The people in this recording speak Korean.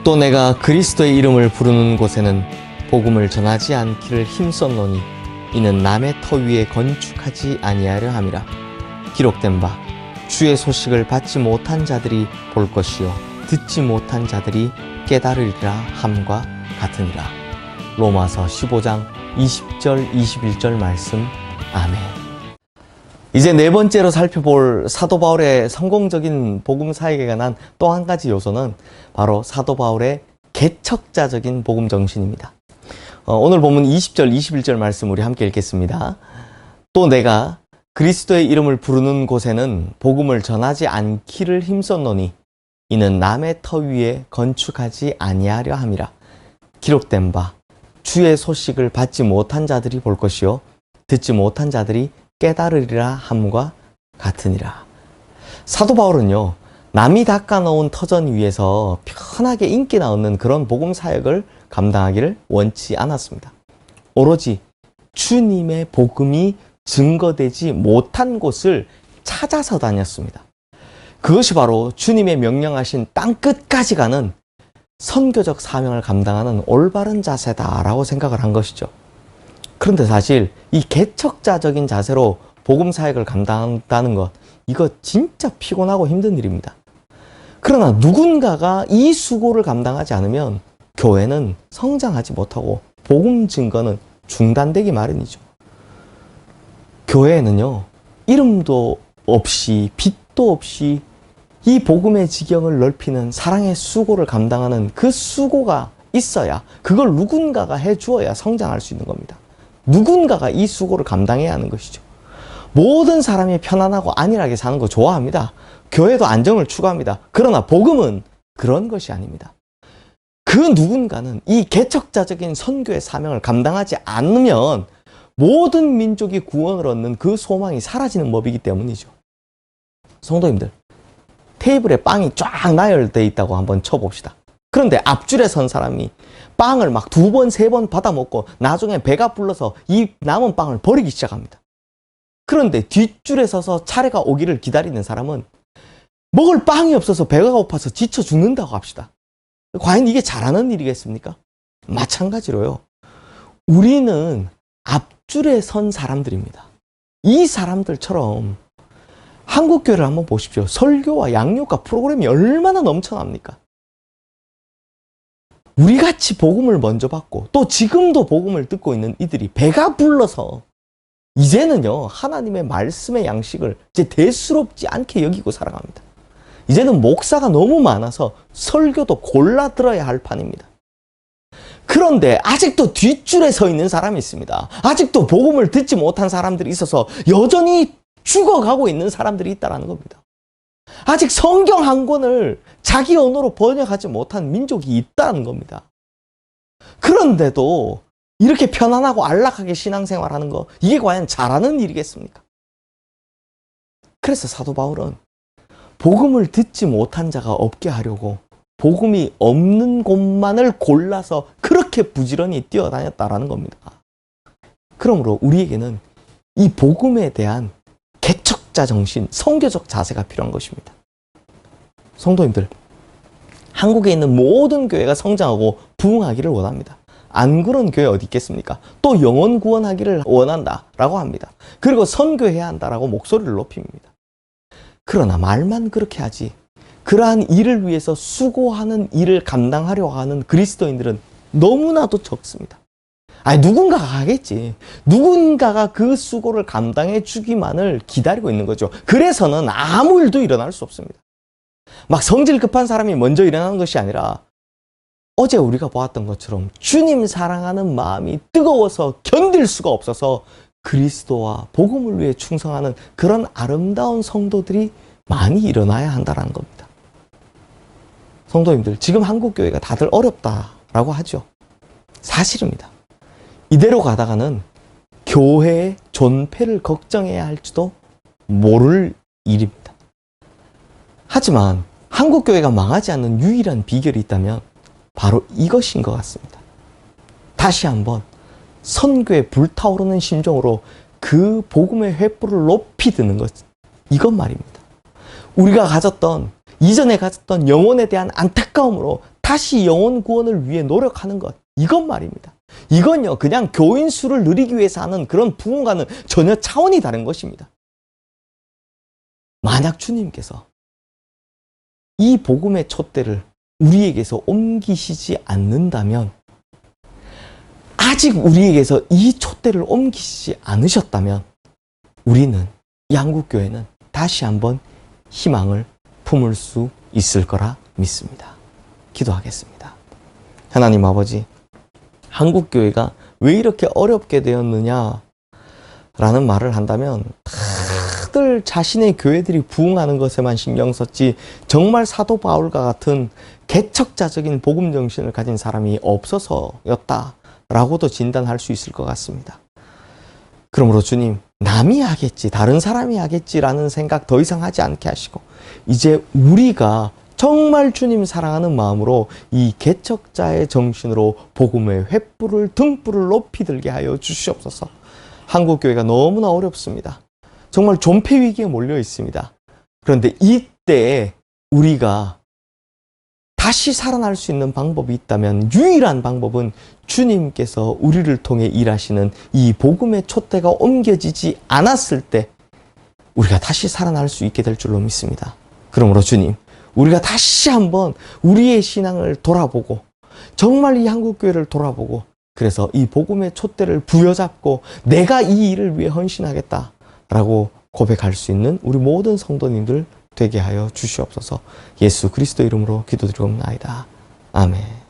또 내가 그리스도의 이름을 부르는 곳에는 복음을 전하지 않기를 힘썼노니 이는 남의 터 위에 건축하지 아니하려 함이라. 기록된 바 주의 소식을 받지 못한 자들이 볼 것이요 듣지 못한 자들이 깨달으리라 함과 같으니라. 로마서 15장 20절 21절 말씀. 아멘. 이제 네 번째로 살펴볼 사도 바울의 성공적인 복음 사역에 관한 또 한 가지 요소는 바로 사도 바울의 개척자적인 복음 정신입니다. 오늘 본문 20절 21절 말씀 우리 함께 읽겠습니다. 또 내가 그리스도의 이름을 부르는 곳에는 복음을 전하지 않기를 힘썼노니 이는 남의 터 위에 건축하지 아니하려 함이라. 기록된 바 주의 소식을 받지 못한 자들이 볼 것이요 듣지 못한 자들이 깨달으리라 함과 같으니라. 사도 바울은요, 남이 닦아놓은 터전 위에서 편하게 인기나 얻는 그런 복음 사역을 감당하기를 원치 않았습니다. 오로지 주님의 복음이 증거되지 못한 곳을 찾아서 다녔습니다. 그것이 바로 주님의 명령하신 땅끝까지 가는 선교적 사명을 감당하는 올바른 자세다라고 생각을 한 것이죠. 그런데 사실 이 개척자적인 자세로 복음 사역을 감당한다는 것, 이거 진짜 피곤하고 힘든 일입니다. 그러나 누군가가 이 수고를 감당하지 않으면 교회는 성장하지 못하고 복음 증거는 중단되기 마련이죠. 교회에는요, 이름도 없이 빛도 없이 이 복음의 지경을 넓히는 사랑의 수고를 감당하는 그 수고가 있어야, 그걸 누군가가 해주어야 성장할 수 있는 겁니다. 누군가가 이 수고를 감당해야 하는 것이죠. 모든 사람이 편안하고 안일하게 사는 거 좋아합니다. 교회도 안정을 추구합니다. 그러나 복음은 그런 것이 아닙니다. 그 누군가는 이 개척자적인 선교의 사명을 감당하지 않으면 모든 민족이 구원을 얻는 그 소망이 사라지는 법이기 때문이죠. 성도님들, 테이블에 빵이 쫙 나열되어 있다고 한번 쳐봅시다. 그런데 앞줄에 선 사람이 빵을 막 2번, 3번 받아 먹고 나중에 배가 불러서 이 남은 빵을 버리기 시작합니다. 그런데 뒷줄에 서서 차례가 오기를 기다리는 사람은 먹을 빵이 없어서 배가 고파서 지쳐 죽는다고 합시다. 과연 이게 잘하는 일이겠습니까? 마찬가지로요. 우리는 앞줄에 선 사람들입니다. 이 사람들처럼 한국교회를 한번 보십시오. 설교와 양육과 프로그램이 얼마나 넘쳐납니까? 우리같이 복음을 먼저 받고 또 지금도 복음을 듣고 있는 이들이 배가 불러서 이제는요, 하나님의 말씀의 양식을 이제 대수롭지 않게 여기고 살아갑니다. 이제는 목사가 너무 많아서 설교도 골라 들어야 할 판입니다. 그런데 아직도 뒷줄에 서 있는 사람이 있습니다. 아직도 복음을 듣지 못한 사람들이 있어서 여전히 죽어가고 있는 사람들이 있다는 겁니다. 아직 성경 한 권을 자기 언어로 번역하지 못한 민족이 있다는 겁니다. 그런데도 이렇게 편안하고 안락하게 신앙생활하는 거, 이게 과연 잘하는 일이겠습니까? 그래서 사도 바울은 복음을 듣지 못한 자가 없게 하려고 복음이 없는 곳만을 골라서 그렇게 부지런히 뛰어다녔다라는 겁니다. 그러므로 우리에게는 이 복음에 대한 개척자 정신, 선교적 자세가 필요한 것입니다. 성도님들, 한국에 있는 모든 교회가 성장하고 부흥하기를 원합니다. 안 그런 교회 어디 있겠습니까? 또 영혼 구원하기를 원한다라고 합니다. 그리고 선교해야 한다라고 목소리를 높입니다. 그러나 말만 그렇게 하지, 그러한 일을 위해서 수고하는 일을 감당하려고 하는 그리스도인들은 너무나도 적습니다. 아니, 누군가가 하겠지. 누군가가 그 수고를 감당해 주기만을 기다리고 있는 거죠. 그래서는 아무 일도 일어날 수 없습니다. 막 성질 급한 사람이 먼저 일어나는 것이 아니라 어제 우리가 보았던 것처럼 주님 사랑하는 마음이 뜨거워서 견딜 수가 없어서 그리스도와 복음을 위해 충성하는 그런 아름다운 성도들이 많이 일어나야 한다는 겁니다. 성도님들, 지금 한국교회가 다들 어렵다라고 하죠. 사실입니다. 이대로 가다가는 교회의 존폐를 걱정해야 할지도 모를 일입니다. 하지만 한국교회가 망하지 않는 유일한 비결이 있다면 바로 이것인 것 같습니다. 다시 한번 선교에 불타오르는 심정으로 그 복음의 횃불을 높이 드는 것, 이것 말입니다. 우리가 가졌던, 이전에 가졌던 영혼에 대한 안타까움으로 다시 영혼 구원을 위해 노력하는 것, 이건 말입니다. 이건요, 그냥 교인 수를 늘리기 위해서 하는 그런 부흥과는 전혀 차원이 다른 것입니다. 만약 주님께서 이 복음의 촛대를 우리에게서 옮기시지 않는다면, 아직 우리에게서 이 촛대를 옮기시지 않으셨다면, 우리는, 이 한국교회는 다시 한번 희망을 품을 수 있을 거라 믿습니다. 기도하겠습니다. 하나님 아버지, 한국교회가 왜 이렇게 어렵게 되었느냐 라는 말을 한다면, 다들 자신의 교회들이 부흥하는 것에만 신경 썼지 정말 사도 바울과 같은 개척자적인 복음 정신을 가진 사람이 없어서였다라고도 진단할 수 있을 것 같습니다. 그러므로 주님, 남이 하겠지, 다른 사람이 하겠지라는 생각 더 이상 하지 않게 하시고, 이제 우리가 정말 주님 사랑하는 마음으로 이 개척자의 정신으로 복음의 횃불을, 등불을 높이 들게 하여 주시옵소서. 한국교회가 너무나 어렵습니다. 정말 존폐 위기에 몰려 있습니다. 그런데 이때 우리가 다시 살아날 수 있는 방법이 있다면, 유일한 방법은 주님께서 우리를 통해 일하시는 이 복음의 촛대가 옮겨지지 않았을 때 우리가 다시 살아날 수 있게 될 줄로 믿습니다. 그러므로 주님, 우리가 다시 한번 우리의 신앙을 돌아보고, 정말 이 한국교회를 돌아보고, 그래서 이 복음의 촛대를 부여잡고 내가 이 일을 위해 헌신하겠다라고 고백할 수 있는 우리 모든 성도님들 되게 하여 주시옵소서. 예수 그리스도 이름으로 기도드리옵나이다. 아멘.